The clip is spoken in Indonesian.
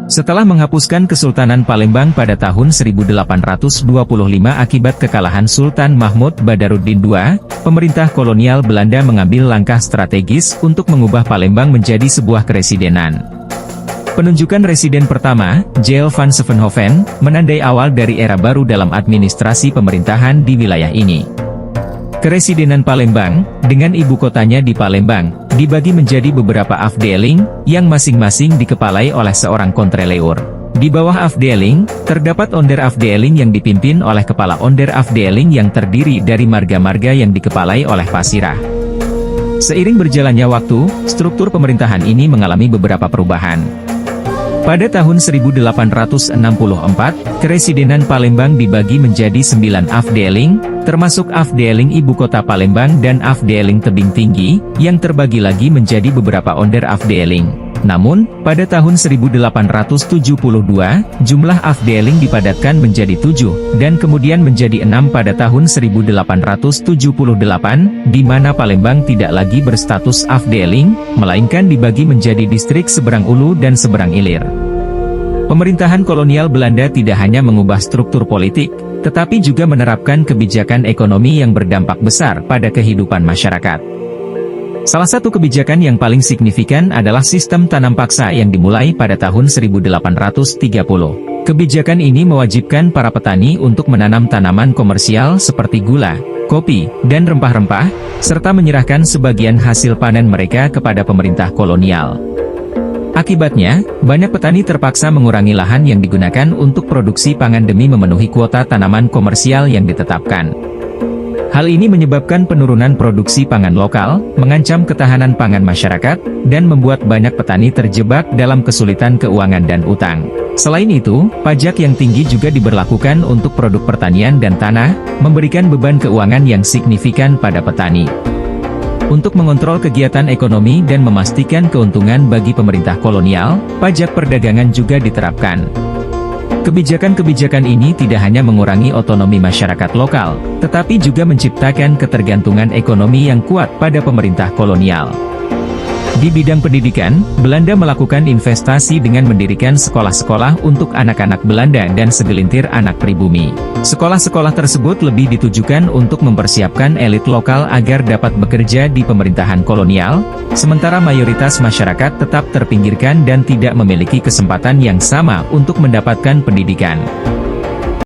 Setelah menghapuskan Kesultanan Palembang pada tahun 1825 akibat kekalahan Sultan Mahmud Badarudin II, pemerintah kolonial Belanda mengambil langkah strategis untuk mengubah Palembang menjadi sebuah keresidenan. Penunjukan residen pertama, J.L. van Zevenhoven, menandai awal dari era baru dalam administrasi pemerintahan di wilayah ini. Keresidenan Palembang, dengan ibu kotanya di Palembang, dibagi menjadi beberapa afdeling, yang masing-masing dikepalai oleh seorang kontreleur. Di bawah afdeling, terdapat onder afdeling yang dipimpin oleh kepala onder afdeling yang terdiri dari marga-marga yang dikepalai oleh pasirah. Seiring berjalannya waktu, struktur pemerintahan ini mengalami beberapa perubahan. Pada tahun 1864, Keresidenan Palembang dibagi menjadi 9 afdeling, termasuk afdeling ibu kota Palembang dan afdeling tebing tinggi, yang terbagi lagi menjadi beberapa onder afdeling. Namun, pada tahun 1872, jumlah afdeling dipadatkan menjadi 7, dan kemudian menjadi 6 pada tahun 1878, di mana Palembang tidak lagi berstatus afdeling, melainkan dibagi menjadi distrik Seberang Ulu dan Seberang Ilir. Pemerintahan kolonial Belanda tidak hanya mengubah struktur politik, tetapi juga menerapkan kebijakan ekonomi yang berdampak besar pada kehidupan masyarakat. Salah satu kebijakan yang paling signifikan adalah sistem tanam paksa yang dimulai pada tahun 1830. Kebijakan ini mewajibkan para petani untuk menanam tanaman komersial seperti gula, kopi, dan rempah-rempah, serta menyerahkan sebagian hasil panen mereka kepada pemerintah kolonial. Akibatnya, banyak petani terpaksa mengurangi lahan yang digunakan untuk produksi pangan demi memenuhi kuota tanaman komersial yang ditetapkan. Hal ini menyebabkan penurunan produksi pangan lokal, mengancam ketahanan pangan masyarakat, dan membuat banyak petani terjebak dalam kesulitan keuangan dan utang. Selain itu, pajak yang tinggi juga diberlakukan untuk produk pertanian dan tanah, memberikan beban keuangan yang signifikan pada petani. Untuk mengontrol kegiatan ekonomi dan memastikan keuntungan bagi pemerintah kolonial, pajak perdagangan juga diterapkan. Kebijakan-kebijakan ini tidak hanya mengurangi otonomi masyarakat lokal, tetapi juga menciptakan ketergantungan ekonomi yang kuat pada pemerintah kolonial. Di bidang pendidikan, Belanda melakukan investasi dengan mendirikan sekolah-sekolah untuk anak-anak Belanda dan segelintir anak pribumi. Sekolah-sekolah tersebut lebih ditujukan untuk mempersiapkan elit lokal agar dapat bekerja di pemerintahan kolonial, sementara mayoritas masyarakat tetap terpinggirkan dan tidak memiliki kesempatan yang sama untuk mendapatkan pendidikan.